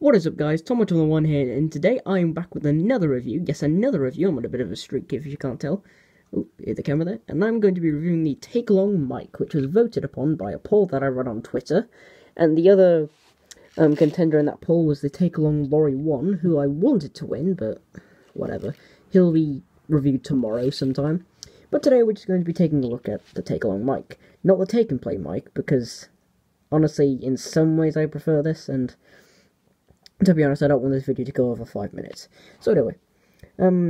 What is up, guys? Tomato1 here, and today I'm back with another review. Yes, another review. I'm on a bit of a streak if you can't tell. Oh, here's the camera there. And I'm going to be reviewing the Take Along mic, which was voted upon by a poll that I ran on Twitter. And the other contender in that poll was the Take Along Lorry 1, who I wanted to win, but whatever. He'll be reviewed tomorrow sometime. But today we're just going to be taking a look at the Take Along mic. Not the Take and Play mic, because honestly, in some ways I prefer this, and to be honest, I don't want this video to go over 5 minutes. So anyway,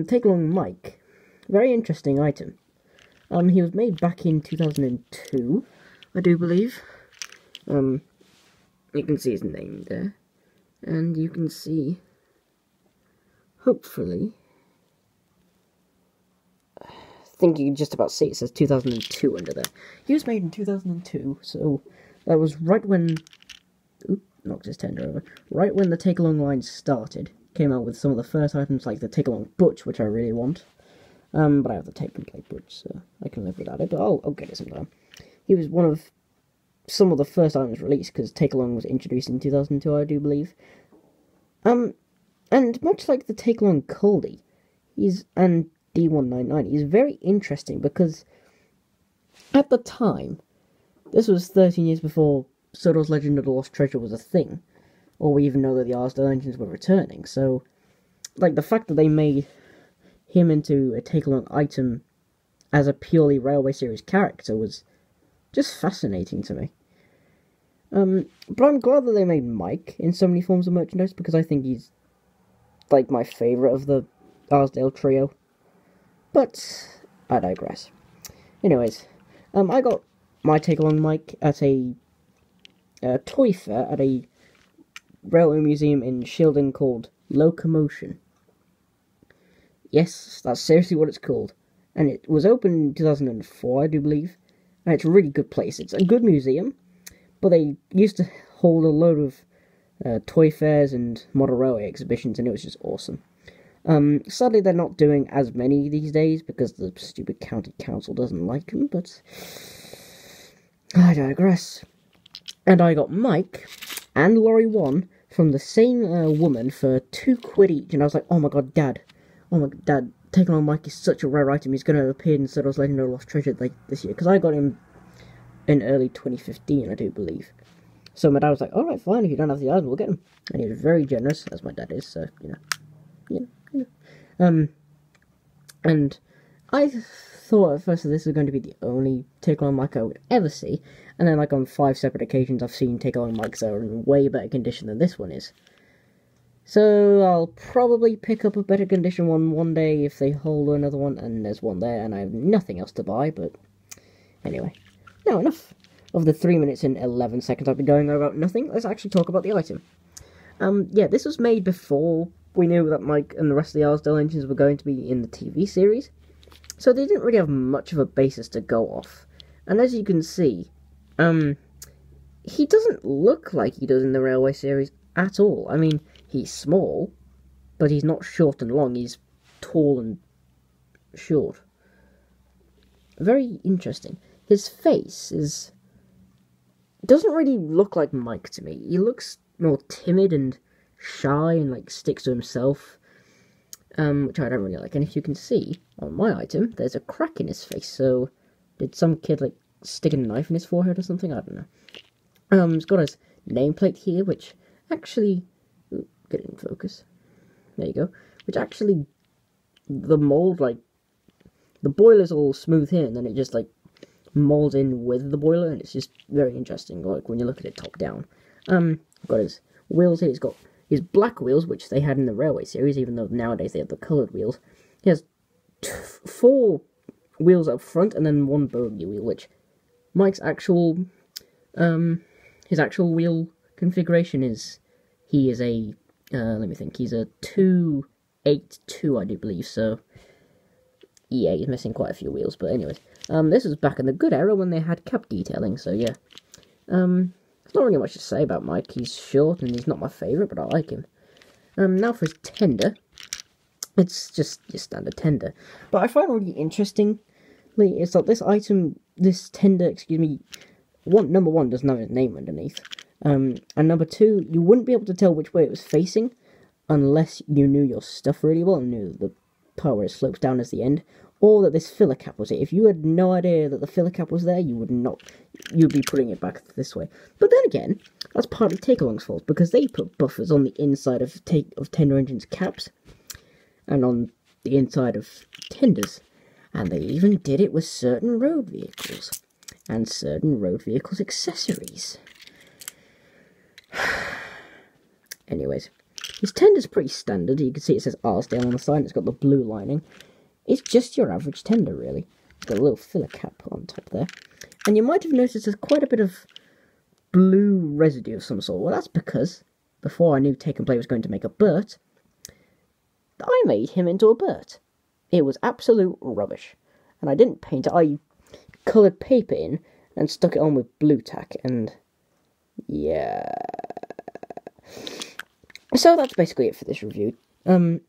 Take Along mic, very interesting item. He was made back in 2002, I do believe. You can see his name there, and you can see, hopefully, I think you can just about see it says 2002 under there. He was made in 2002, so that was right when, knocked his tender over. Right when the Take Along line started, came out with some of the first items like the Take Along Butch, which I really want. But I have the Take and Play Butch, so I can live without it, but I'll get it sometime. He was one of some of the first items released, because Take Along was introduced in 2002, I do believe. And much like the Take Along Coldie, and D199, he's very interesting, because at the time, this was 13 years before Soto's Legend of the Lost Treasure was a thing, or we even know that the Arsdale engines were returning, so, like, the fact that they made him into a Take-Along item as a purely Railway Series character was just fascinating to me. But I'm glad that they made Mike in so many forms of merchandise, because I think he's, like, my favourite of the Arsdale trio. But I digress. Anyways, I got my Take-Along mic at a toy fair at a railway museum in Shildon called Locomotion. Yes, that's seriously what it's called. And it was opened in 2004, I do believe. And it's a really good place. It's a good museum, but they used to hold a load of toy fairs and model railway exhibitions, and it was just awesome. Sadly, they're not doing as many these days, because the stupid county council doesn't like them, but I digress. And I got Mike and Lorry 1 from the same woman for £2 each, and I was like, oh my god, Dad, Take Along Mike is such a rare item, he's going to appear in Soto's Legend of the Lost Treasure this year, because I got him in early 2015, I do believe. So my dad was like, alright, fine, if you don't have the item, we'll get him. And he was very generous, as my dad is, so, you know. And I thought at first that this was going to be the only Take Along mic I would ever see, and then, like, on 5 separate occasions I've seen Take Along mics that are in way better condition than this one is. So I'll probably pick up a better condition one day if they hold another one, and there's one there, and I have nothing else to buy, but anyway. Now, enough of the 3 minutes and 11 seconds I've been going about nothing. Let's actually talk about the item. Yeah, this was made before we knew that Mike and the rest of the Arsdale engines were going to be in the TV series, so they didn't really have much of a basis to go off. And as you can see, he doesn't look like he does in the Railway series at all. I mean, he's small, but he's not short and long, he's tall and short. Very interesting. His face doesn't really look like Mike to me. He looks more timid and shy and, like, sticks to himself, which I don't really like. And if you can see, on my item, there's a crack in his face, so did some kid, like, stick a knife in his forehead or something? I don't know. He's got his nameplate here, which actually, get it in focus, there you go, which actually, the mold, like, the boiler's all smooth here, and then it just, like, molds in with the boiler, and it's just very interesting, like, when you look at it top down. Got his wheels here. He's got his black wheels, which they had in the Railway series, even though nowadays they have the coloured wheels. He has 4 wheels up front, and then 1 bogey wheel, which Mike's actual, his actual wheel configuration is, he is a, let me think, he's a 282, I do believe, so, yeah, he's missing quite a few wheels, but anyways, this was back in the good era when they had cab detailing, so yeah. There's not really much to say about Mike. He's short and he's not my favourite, but I like him. Now for his tender. It's just your standard tender. But I find really interestingly, it's like this item, this tender, excuse me, number one doesn't have his name underneath. And number 2, you wouldn't be able to tell which way it was facing unless you knew your stuff really well and knew the part where it slopes down as the end, or that this filler cap was it. If you had no idea that the filler cap was there, you'd be putting it back this way. But then again, that's partly Takealong's fault, because they put buffers on the inside of Tender Engine's caps, and on the inside of Tender's. And they even did it with certain road vehicles, and certain road vehicles accessories. Anyways, his Tender's pretty standard. You can see it says Arsdale on the side, and it's got the blue lining. It's just your average Tender, really. It's got a little filler cap on top there. And you might have noticed there's quite a bit of blue residue of some sort. Well, that's because, before I knew Take and Play was going to make a Bert, I made him into a Bert. It was absolute rubbish. And I didn't paint it, I coloured paper in and stuck it on with blue tack, and yeah. So that's basically it for this review.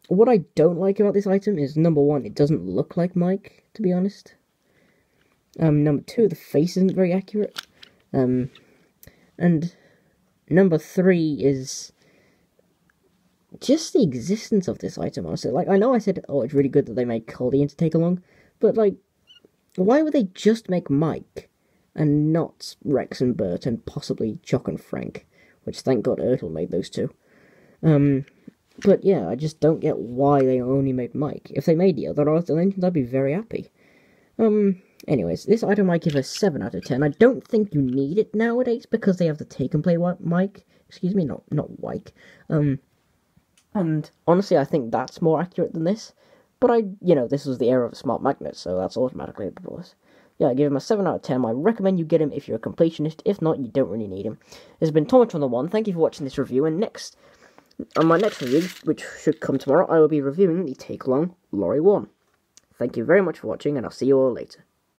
What I don't like about this item is, number 1, it doesn't look like Mike, to be honest. Number 2, the face isn't very accurate. And number 3 is just the existence of this item, honestly. Like, I know I said, oh, it's really good that they made Caldy into Takealong, but, like, why would they just make Mike and not Rex and Bert and possibly Jock and Frank? Which, thank God, Ertl made those two. But yeah, I just don't get why they only made Mike. If they made the other Arsdale engines, I'd be very happy. Anyways, this item I give a 7 out of 10. I don't think you need it nowadays because they have the Take and Play Mike. Excuse me, not Wyke. And honestly, I think that's more accurate than this. But this was the era of smart magnets, so that's automatically a bonus. Yeah, I give him a 7 out of 10. I recommend you get him if you're a completionist. If not, you don't really need him. This has been Thomas from the One. Thank you for watching this review. And on my next review, which should come tomorrow, I will be reviewing the Takealong Lorry 1. Thank you very much for watching, and I'll see you all later.